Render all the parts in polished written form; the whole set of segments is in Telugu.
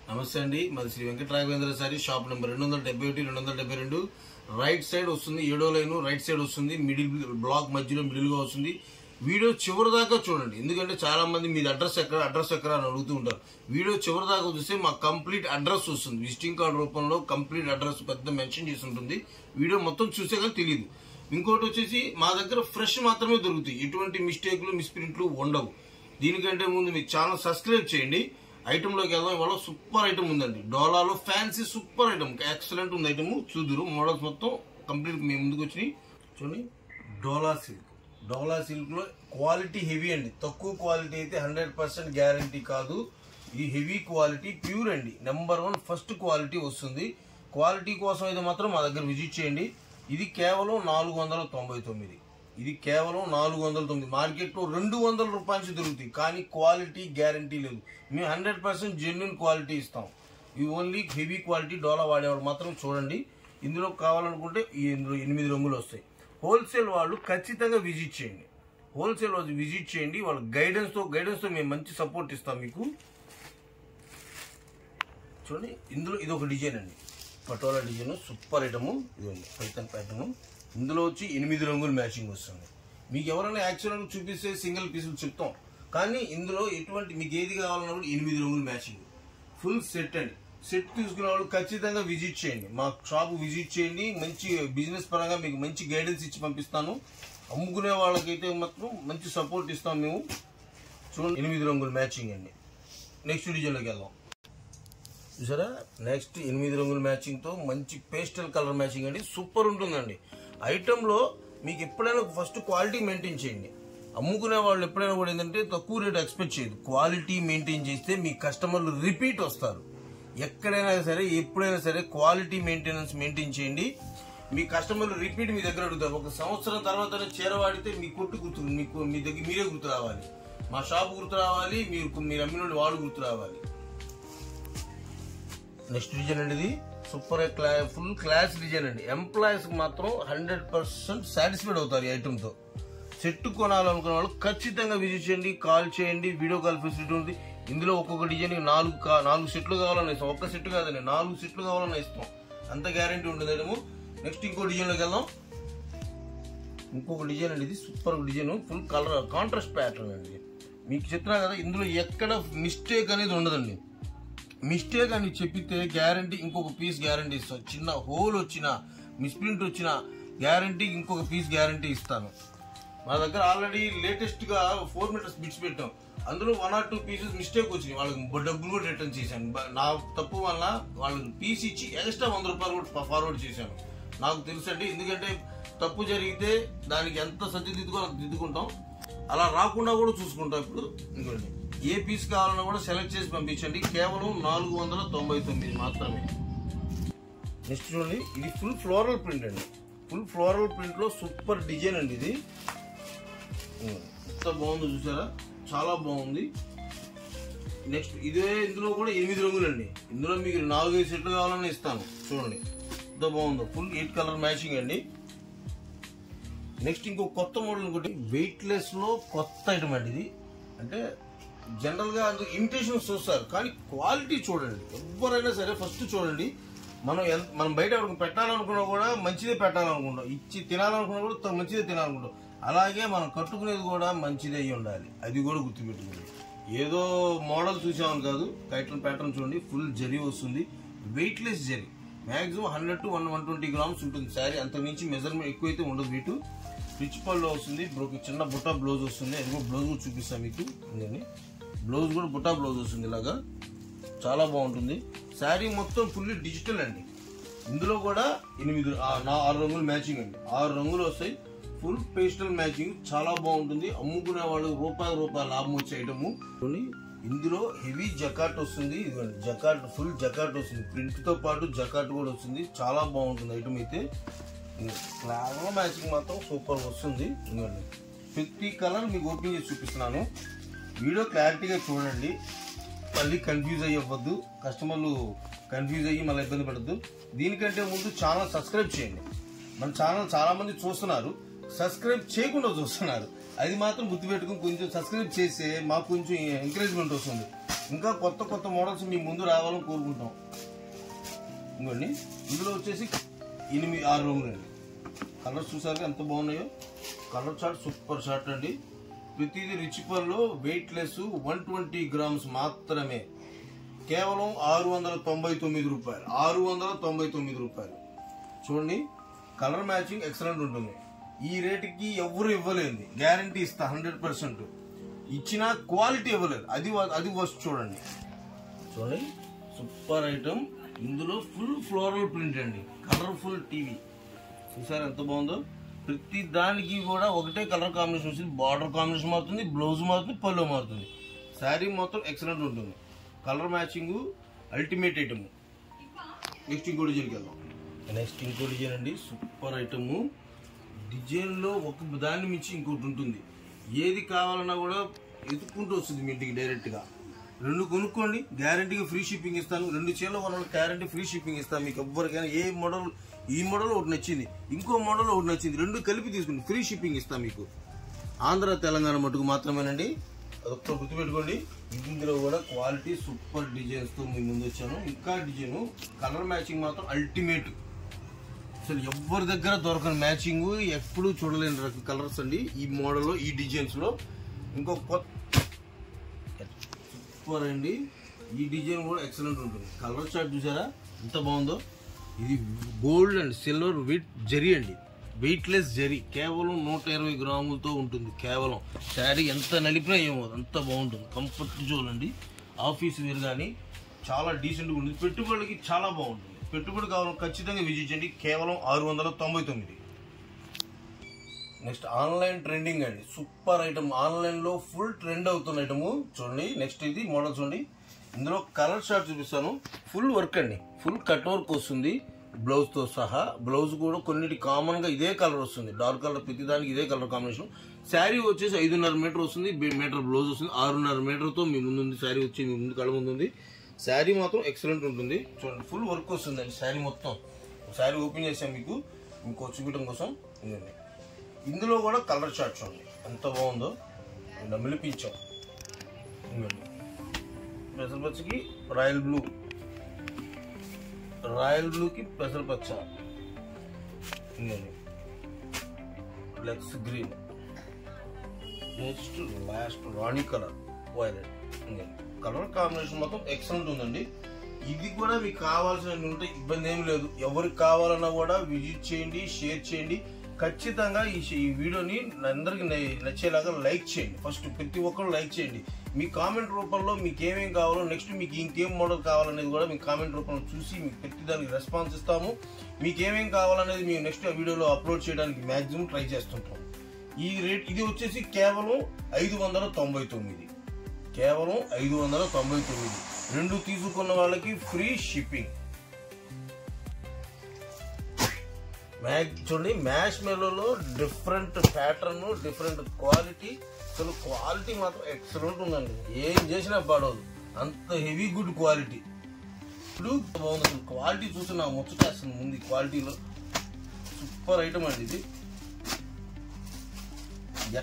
నమస్తే అండి, మాది Shri Venkata Raghavendra sari shop number 271 272 right side వస్తుంది. 7వ లైన్ రైట్ సైడ్ వస్తుంది. మిడిల్ బ్లాక్ మధ్యలో మిడిల్ గా వస్తుంది. వీడియో చివరి దాకా చూడండి, ఎందుకంటే చాలా మంది మీది అడ్రస్ ఎక్కడ అని అడుగుతూ ఉంటారు. వీడియో చివరి దాకా చూస్తే మాకు కంప్లీట్ అడ్రస్ వస్తుంది. విజిటింగ్ కార్డు రూపంలో కంప్లీట్ అడ్రస్ పెద్ద మెన్షన్ చేసి ఉంటుంది. వీడియో మొత్తం చూసే కానీ తెలియదు. ఇంకోటి వచ్చేసి మా దగ్గర ఫ్రెష్ మాత్రమే దొరుకుతాయి. ఎటువంటి మిస్టేక్లు మిస్ప్రింట్లు ఉండవు. దీనికంటే ముందు మీ ఛానల్ సబ్స్క్రైబ్ చేయండి. ఐటమ్ లోకి వెళ్దాం. ఇవాళ సూపర్ ఐటమ్ ఉందండి. డోలాలో ఫ్యాన్సీ సూపర్ ఐటమ్, ఎక్సలెంట్ ఉంది ఐటమ్. చూదురు మోడల్స్ మొత్తం కంప్లీట్ మీ ముందుకు వచ్చినాయి. చూడండి, డోలా సిల్క్ లో క్వాలిటీ హెవీ అండి. తక్కువ క్వాలిటీ అయితే 100% గ్యారంటీ కాదు. ఈ హెవీ క్వాలిటీ ప్యూర్ అండి. నెంబర్ 1 ఫస్ట్ క్వాలిటీ వస్తుంది. క్వాలిటీ కోసం అయితే మాత్రం మా దగ్గర విజిట్ చేయండి. ఇది కేవలం 499. ఇది కేవలం 409. మార్కెట్ లో 200 రూపాయలు దొరుకుతాయి, కానీ క్వాలిటీ గ్యారంటీ లేదు. మేము 100% జెన్యున్ క్వాలిటీ ఇస్తాం. ఇవి ఓన్లీ హెవీ క్వాలిటీ డోలా వాడేవాడు మాత్రం చూడండి. ఇందులో కావాలనుకుంటే ఇందులో 8 రంగులు వస్తాయి. హోల్సేల్ వాళ్ళు ఖచ్చితంగా విజిట్ చేయండి. హోల్సేల్ వాళ్ళు విజిట్ చేయండి. వాళ్ళ గైడెన్స్ తో మేము మంచి సపోర్ట్ ఇస్తాం మీకు. చూడండి, ఇందులో ఇది ఒక డిజైన్ అండి. Patola design super item. ఇదండి పైథాన్ ప్యాటర్న్. ఇందులో వచ్చి 8 రంగులు మ్యాచింగ్ వస్తుంది. మీకు ఎవరైనా యాక్చువల్ చూపిస్తే సింగిల్ పీసులు చెప్తాం, కానీ ఇందులో ఎటువంటి మీకు ఏది కావాలన్నా 8 రంగులు మ్యాచింగ్ ఫుల్ సెట్ అండి. సెట్ తీసుకునే వాళ్ళు ఖచ్చితంగా విజిట్ చేయండి. మా షాప్ విజిట్ చేయండి. మంచి బిజినెస్ పరంగా మీకు మంచి గైడెన్స్ ఇచ్చి పంపిస్తాను. అమ్ముకునే వాళ్ళకైతే మాత్రం మంచి సపోర్ట్ ఇస్తాం మేము. చూడండి, 8 రంగులు మ్యాచింగ్ అండి. నెక్స్ట్ డిజైన్లోకి వెళ్దాం. చూసారా, నెక్స్ట్ 8 రంగుల మ్యాచింగ్ తో మంచి పేస్టల్ కలర్ మ్యాచింగ్ అండి. సూపర్ ఉంటుందండి. ఐటమ్ లో మీకు ఎప్పుడైనా ఫస్ట్ క్వాలిటీ మెయింటైన్ చేయండి. అమ్ముకునే వాళ్ళు ఎప్పుడైనా కూడా ఏంటంటే తక్కువ రేట్ ఎక్స్పెక్ట్ చేయదు. క్వాలిటీ మెయింటైన్ చేస్తే మీ కస్టమర్లు రిపీట్ వస్తారు. ఎక్కడైనా సరే ఎప్పుడైనా సరే క్వాలిటీ మెయింటైన్ చేయండి. మీ కస్టమర్లు రిపీట్ మీ దగ్గర అడుగుతారు. 1 సంవత్సరం తర్వాత చీర వాడితే మీ కొట్టు గుర్తు మీ దగ్గర మీరే గుర్తు రావాలి. మా షాప్ గుర్తు రావాలి, మీరు అమ్మిన వాళ్ళు గుర్తు రావాలి. నెక్స్ట్ డిజైన్ అండి. ఇది సూపర్ ఫుల్ క్లాస్ డిజైన్ అండి. ఎంప్లాయీస్ మాత్రం 100% సాటిస్ఫైడ్ అవుతారు ఈ ఐటమ్ తో. సెట్ కొనాలనుకునే వాళ్ళు ఖచ్చితంగా విజిట్ చేయండి. కాల్ చేయండి. వీడియో కాల్ ఫెసిలిటీ ఉంది. ఇందులో ఒక్కొక్క డిజైన్ 4 సెట్లు కావాలన్నా ఇస్తాం. ఒక్క సెట్ కాదండి, 4 సెట్లు కావాలన్నా ఇస్తాం. అంత గ్యారంటీ ఉంటుంది ఐటమ్. నెక్స్ట్ ఇంకో డిజైన్ లోకి వెళ్దాం. ఇంకొక డిజైన్ అండి. ఇది super design, full colour contrast pattern అండి. మీకు చెప్తున్నా కదా, ఇందులో ఎక్కడ మిస్టేక్ అనేది ఉండదండి. మిస్టేక్ అని చెప్పితే గ్యారంటీ ఇంకొక పీస్ గ్యారంటీ ఇస్తాను. చిన్న హోల్ వచ్చినా మిస్ప్రింట్ వచ్చినా గ్యారంటీ ఇంకొక పీస్ గ్యారంటీ ఇస్తాను. మా దగ్గర ఆల్రెడీ లేటెస్ట్ గా 4 మీటర్స్ బిట్స్ పెట్టాం. అందులో 1 or 2 పీసెస్ మిస్టేక్ వచ్చినాయి. వాళ్ళకి డబ్బులు కూడా రిటర్న్ చేశాను. నా తప్పు వల్ల వాళ్ళకి పీస్ ఇచ్చి ఎక్స్ట్రా 100 రూపాయలు కూడా ఫార్వర్డ్ చేశాను. నాకు తెలుసు అండి, ఎందుకంటే తప్పు జరిగితే దానికి ఎంత దిద్దుకుంటాం, అలా రాకుండా కూడా చూసుకుంటాం. ఇప్పుడు ఇంకోటి ఏ పీస్ కావాలన్నా కూడా సెలెక్ట్ చేసి పంపించండి. కేవలం 499 మాత్రమే. నెక్స్ట్ చూడండి, ఇది ఫుల్ ఫ్లోరల్ ప్రింట్ అండి. ఫుల్ ఫ్లోరల్ ప్రింట్ లో సూపర్ డిజైన్ అండి. ఇది ఎంత బాగుందో చూసారా, చాలా బాగుంది. నెక్స్ట్ ఇందులో కూడా 8 రంగులు అండి. ఇందులో మీకు 4-5 సెట్లు కావాలని ఇస్తాను. చూడండి ఎంత బాగుందో, ఫుల్ 8 కలర్ మ్యాచింగ్ అండి. నెక్స్ట్ ఇంకో కొత్త మోడల్ ఇంకోటి వెయిట్ లెస్ లో కొత్త ఐటమ్ అండి. ఇది అంటే జనరల్ గా అందులో ఇమిటేషన్ చూస్తారు, కానీ క్వాలిటీ చూడండి. ఎవరైనా సరే ఫస్ట్ చూడండి. మనం బయట ఎవరికి పెట్టాలనుకున్నా కూడా మంచిదే పెట్టాలనుకుంటాం, ఇచ్చి తినాలనుకున్నా కూడా మంచిదే తినాలనుకుంటాం. అలాగే మనం కట్టుకునేది కూడా మంచిదే అయ్యి ఉండాలి. అది కూడా గుర్తుపెట్టుకోండి. ఏదో మోడల్ చూసామని కాదు. ప్యాటర్న్ చూడండి, ఫుల్ జరీ వస్తుంది. Weight less zari, maximum 100 to 120 grams ఉంటుంది శారీ. అంతకుమించి మెజర్మెంట్ ఎక్కువైతే ఉండదు. వీటు రిచ్ పళ్ళు వస్తుంది. చిన్న బుట్టా బ్లౌజ్ వస్తుంది. అది కూడా బ్లౌజ్ కూడా చూపిస్తాను మీకు. బ్లౌజ్ కూడా బుట్టా బ్లౌజ్ వస్తుంది. ఇలాగా చాలా బాగుంటుంది. శారీ మొత్తం ఫుల్ డిజిటల్ అండి. ఇందులో కూడా 6 రంగులు మ్యాచింగ్ అండి. 6 రంగులు వస్తాయి. ఫుల్ పేస్టల్ మ్యాచింగ్, చాలా బాగుంటుంది. అమ్ముకునే వాళ్ళు రూపాయి లాభం వచ్చే ఐటమ్. ఇందులో హెవీ జకాట్ వస్తుంది. ఇదిగోండి జకాట్, ఫుల్ జకాట్ వస్తుంది. ప్రింట్ తో పాటు జకాట్ కూడా వస్తుంది. చాలా బాగుంటుంది ఐటమ్ అయితే. ఫ్లవర్ మ్యాచింగ్ మాత్రం సూపర్ వస్తుంది. ఇదిగోండి ప్రతి కలర్ మీకు ఓపెన్ చేసి చూపిస్తున్నాను. వీడియో క్లారిటీగా చూడండి. మళ్ళీ కన్ఫ్యూజ్ అయ్యవద్దు, కస్టమర్లు కన్ఫ్యూజ్ అయ్యి మళ్ళీ ఇబ్బంది పడద్దు. దీనికంటే ముందు ఛానల్ సబ్స్క్రైబ్ చేయండి. మన ఛానల్ చాలా మంది చూస్తున్నారు, సబ్స్క్రైబ్ చేయకుండా చూస్తున్నారు. అది మాత్రం గుర్తుపెట్టుకుని కొంచెం సబ్స్క్రైబ్ చేస్తే మాకు కొంచెం ఎంకరేజ్మెంట్ వస్తుంది. ఇంకా కొత్త కొత్త మోడల్స్ మీ ముందు రావాలని కోరుకుంటాం. ఇంకోండి ఇందులో వచ్చేసి 6 రంగులు అండి. కలర్స్ చూసాక ఎంత బాగున్నాయో. కలర్ చార్ట్ సూపర్ చార్ట్ అండి. ప్రతిదీ రిచ్ పర్లో వెయిట్ లెస్ 120 గ్రామ్స్ మాత్రమే, కేవలం 699 రూపాయలు. 699 రూపాయలు. చూడండి కలర్ మ్యాచింగ్ ఎక్సలెంట్ ఉంటుంది. ఈ రేటుకి ఎవరు ఇవ్వలేదు, గ్యారంటీ ఇస్తా 100%. ఇచ్చిన క్వాలిటీ ఇవ్వలేదు, అది వస్తు చూడండి. చూడండి సూపర్ ఐటమ్. ఇందులో ఫుల్ ఫ్లోరల్ ప్రింట్ అండి, కలర్ఫుల్ టీవీ చూసారు ఎంత బాగుందో. ప్రతి దానికి కూడా ఒకటే కలర్ కాంబినేషన్ వచ్చింది. బార్డర్ కాంబినేషన్ మారుతుంది, బ్లౌజ్ మారుతుంది, పళ్ళు మారుతుంది. శారీ మొత్తం ఎక్సలెంట్ ఉంటుంది. Colour matching ultimate item. Next ఇంకో డిజైన్కి వెళ్దాం. నెక్స్ట్ ఇంకో డిజైన్ అండి, సూపర్ ఐటమ్. డిజైన్లో ఒక దాన్ని మించి ఇంకోటి ఉంటుంది. ఏది కావాలన్నా కూడా ఎత్తుక్కుంటూ వస్తుంది మీ ఇంటికి డైరెక్ట్గా. 2 కొనుక్కోండి, గ్యారంటీగా ఫ్రీ షిప్పింగ్ ఇస్తాను. 2 చీరలు కొనాలి, గ్యారంటీ ఫ్రీ షిప్పింగ్ ఇస్తాను. మీకు ఎవ్వరికైనా ఏ మోడల్, ఈ మోడల్ ఒకటి నచ్చింది, ఇంకో మోడల్ ఒకటి నచ్చింది, 2 కలిపి తీసుకుని ఫ్రీ షిప్పింగ్ ఇస్తాను మీకు. ఆంధ్ర తెలంగాణ మటుకు మాత్రమేనండి, అదొక్క గుర్తుపెట్టుకోండి. ఇందులో కూడా క్వాలిటీ సూపర్ డిజైన్స్తో మీ ముందు వచ్చాను. ఇంకా డిజైన్ కలర్ మ్యాచింగ్ మాత్రం అల్టిమేట్. అసలు ఎవరి దగ్గర దొరకని మ్యాచింగ్, ఎప్పుడు చూడలేని రకం కలర్స్ అండి ఈ మోడల్లో, ఈ డిజైన్స్లో. ఇంకో కొత్త సూపర్ అండి. ఈ డిజైన్ కూడా ఎక్సలెంట్ ఉంటుంది. కలర్ చార్ట్ చూసారా ఎంత బాగుందో. ఇది gold and silver with zari అండి, వెయిట్లెస్ జరీ, కేవలం 120 గ్రాములతో ఉంటుంది. కేవలం శారీ ఎంత నలిపినా ఏమో అంత బాగుంటుంది. కంఫర్ట్ చూడండి, ఆఫీస్ వేర్ కానీ చాలా డీసెంట్గా ఉంటుంది. పెట్టుబడికి చాలా బాగుంటుంది. పెట్టుబడి కావాలని ఖచ్చితంగా విజిట్ చేయండి. కేవలం 699. నెక్స్ట్ ఆన్లైన్ ట్రెండింగ్ అండి, సూపర్ ఐటమ్. ఆన్లైన్లో ఫుల్ ట్రెండ్ అవుతున్న ఐటమ్ చూడండి. నెక్స్ట్ ఇది మోడల్ చూడండి. ఇందులో కలర్ షార్ట్ చూపిస్తాను. ఫుల్ వర్క్ అండి, ఫుల్ కట్ వర్క్ వస్తుంది బ్లౌజ్తో సహా. బ్లౌజ్ కూడా కొన్నిటి కామన్గా ఇదే కలర్ వస్తుంది, డార్క్ కలర్, ప్రతిదానికి ఇదే కలర్ కాంబినేషన్. శారీ వచ్చేసి 5.5 మీటర్ వస్తుంది, మీటర్ బ్లౌజ్ వస్తుంది. 6.5 మీటర్తో మీ ముందు ఉంది శారీ, వచ్చి మీ ముందు కళ్ళ ముందు ఉంది. శారీ మాత్రం ఎక్సలెంట్ ఉంటుంది. చూడండి ఫుల్ వర్క్ వస్తుందండి శారీ మొత్తం. శారీ ఓపెన్ చేసాం మీకు ఇంకో చూపించడం కోసం. ఇదండి ఇందులో కూడా కలర్ చార్ట్ చూడండి ఎంత బాగుందో. నమిలిపించాం. ఇదండి పెసరపచ్చకి రాయల్ బ్లూ, రాయల్ బ్లూకి పెసరపచ్చ, ఇదండి లెక్స్ గ్రీన్, నెక్స్ట్ లాస్ట్ రాణి కలర్ వైలెట్. కలర్ కాంబినేషన్ మొత్తం ఎక్సలెంట్ ఉందండి. ఇది కూడా మీకు కావాల్సిన ఉంటే ఇబ్బంది ఏం లేదు. ఎవరికి కావాలన్నా కూడా విజిట్ చేయండి, షేర్ చేయండి. ఖచ్చితంగా ఈ వీడియోని అందరికి నచ్చేలాగా లైక్ చేయండి. ఫస్ట్ ప్రతి ఒక్కరు లైక్ చేయండి. మీ కామెంట్ రూపంలో మీకు ఏమేమి కావాలో, నెక్స్ట్ మీకు ఇంకేం మోడల్ కావాలనేది కూడా మీ కామెంట్ రూపంలో చూసి మీకు ప్రతి దానికి రెస్పాన్స్ ఇస్తాము. మీకు ఏమేమి కావాలనేది మేము నెక్స్ట్ వీడియోలో అప్లోడ్ చేయడానికి మ్యాక్సిమం ట్రై చేస్తుంటాం. ఈ రేట్ ఇది వచ్చేసి కేవలం 599. కేవలం 599. 2 తీసుకున్న వాళ్ళకి ఫ్రీ షిప్పింగ్. చూడండి మ్యాష్ మెలోలో డిఫరెంట్ ప్యాటర్న్, డిఫరెంట్ క్వాలిటీ. అసలు క్వాలిటీ మాత్రం ఎక్సలెంట్ ఉందండి, ఏం చేసినా పడవదు, అంత హెవీ గుడ్ క్వాలిటీ. ఇప్పుడు బాగుంది. అసలు క్వాలిటీ చూసి నా ముచ్చటేస్తుంది ముందు. క్వాలిటీలో సూపర్ ఐటమ్ అండి ఇది.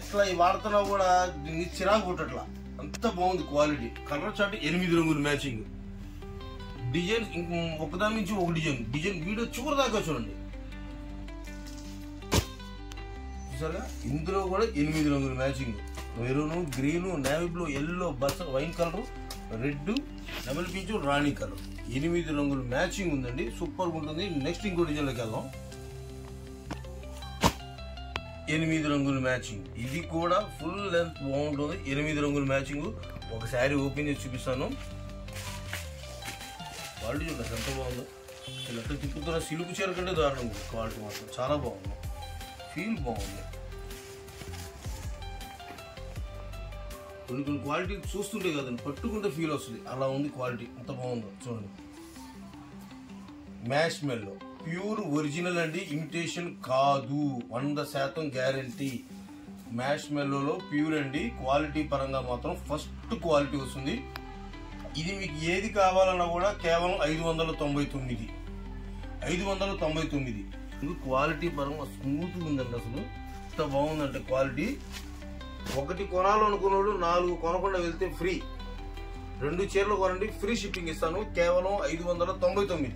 ఎట్లా వాడుతున్నా కూడా దీన్ని చిరాకు పుట్టట్లా, అంత బాగుంది క్వాలిటీ. కలర్ చార్ట్ 8 రంగులు మ్యాచింగ్. డిజైన్ ఒకదాని నుంచి ఒక డిజైన్ వీడియో చివరి దాకా చూడండి. చూసారా ఇందులో కూడా 8 రంగులు matching. Maroon, green, navy blue, yellow, wine colour, red, double పించు, రాణి కలర్. 8 రంగులు మ్యాచింగ్ ఉందండి, సూపర్ ఉంటుంది. నెక్స్ట్ ఇంకో డిజైన్లోకి వెళ్దాం. 8 రంగులు మ్యాచింగ్. ఇది కూడా ఫుల్ లెంత్ బాగుంటుంది. 8 రంగులు మ్యాచింగ్. ఒక శారీ ఓపెన్ చేసి చూపిస్తాను. క్వాలిటీ చూడండి ఎంత బాగుందో. అసలు ఎక్కడ తిప్పుతున్న సిలుకు చీర కంటే దారుణం ఉంది. క్వాలిటీ మాత్రం చాలా బాగుంది, ఫీల్ బాగుంది. కొన్ని క్వాలిటీ చూస్తుంటే కదండి పట్టుకుంటే ఫీల్ వస్తుంది, అలా ఉంది క్వాలిటీ. ఎంత బాగుందో చూడండి. మ్యాష్ మెల్లో ప్యూర్ ఒరిజినల్ అండి, ఇమిటేషన్ కాదు, 100% గ్యారంటీ. మ్యాష్ మెల్లోలో ప్యూర్ అండి. క్వాలిటీ పరంగా మాత్రం ఫస్ట్ క్వాలిటీ వస్తుంది. ఇది మీకు ఏది కావాలన్నా కూడా కేవలం 599. 599. ఇది క్వాలిటీ పరంగా స్మూత్గా ఉందండి. అసలు ఎంత బాగుందంటే క్వాలిటీ. ఒకటి కొనాలనుకున్నాడు 4 కొనకుండా వెళ్తే ఫ్రీ. 2 చీరలు కొనండి ఫ్రీ షిప్పింగ్ ఇస్తాను కేవలం 599.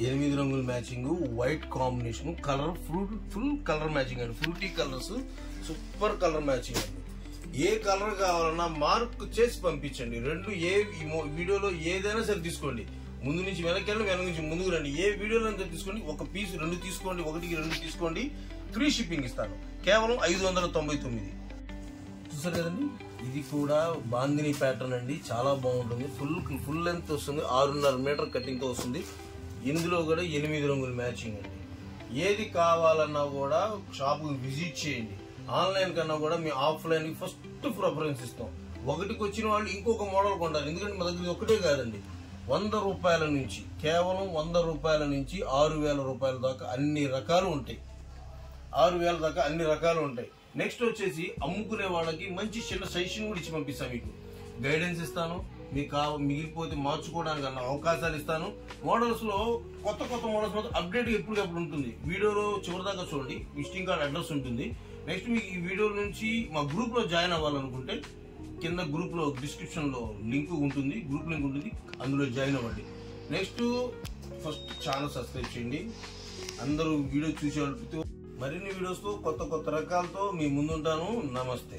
8 రంగుల matching, white combination, colourful colour matching అండి. Fruity colours, super colour matching అండి. ఏ కలర్ కావాలన్నా మార్క్ చేసి పంపించండి. వీడియోలో ఏదైనా సరే తీసుకోండి. ముందు నుంచి వెనక్కి వెళ్ళి వెనక నుంచి ముందుకు రండి. ఏ వీడియోలో తీసుకోండి. ఒక పీస్ 2 తీసుకోండి, 1కి 2 తీసుకోండి. ఫ్రీ షిప్పింగ్ ఇస్తాను కేవలం 599. చూసారు కదండి, ఇది కూడా బాందిని ప్యాటర్న్ అండి. చాలా బాగుంటుంది. ఫుల్ లెంత్ వస్తుంది. 6.5 మీటర్ కటింగ్ తో వస్తుంది. ఇందులో కూడా 8 రంగుల మ్యాచింగ్ అండి. ఏది కావాలన్నా కూడా షాప్ విజిట్ చేయండి. ఆన్లైన్ కన్నా కూడా మీ ఆఫ్లైన్ ఫస్ట్ ప్రిఫరెన్స్ ఇస్తాం. 1కి వచ్చిన వాళ్ళు ఇంకొక మోడల్ కొంటారు. ఎందుకంటే మా దగ్గర ఒకటే కాదండి, 100 రూపాయల నుంచి, కేవలం 100 రూపాయల నుంచి 6,000 రూపాయల దాకా అన్ని రకాలు ఉంటాయి. 6,000 దాకా అన్ని రకాలు ఉంటాయి. నెక్స్ట్ వచ్చేసి అమ్ముకునే వాళ్ళకి మంచి చిన్న సజెషన్ కూడా ఇచ్చి పంపిస్తాను. మీకు గైడెన్స్ ఇస్తాను. మీకు మిగిలిపోతే మార్చుకోవడానికి అన్న అవకాశాలు ఇస్తాను. మోడల్స్ లో కొత్త మోడల్స్ మాత్రం అప్డేట్ ఎప్పటికప్పుడు ఉంటుంది. వీడియోలో చివరిదాకా చూడండి. విజిటింగ్ కార్డ్ అడ్రస్ ఉంటుంది. నెక్స్ట్ మీకు ఈ వీడియో నుంచి మా గ్రూప్ లో జాయిన్ అవ్వాలనుకుంటే కింద గ్రూప్ లో డిస్క్రిప్షన్ లో లింక్ ఉంటుంది, గ్రూప్ లింక్ ఉంటుంది, అందులో జాయిన్ అవ్వండి. నెక్స్ట్ ఫస్ట్ ఛానల్ సబ్స్క్రైబ్ చేయండి. అందరూ వీడియో చూసే మరిన్ని వీడియోస్ తో కొత్త రకాలతో మీ ముందుంటాను. నమస్తే.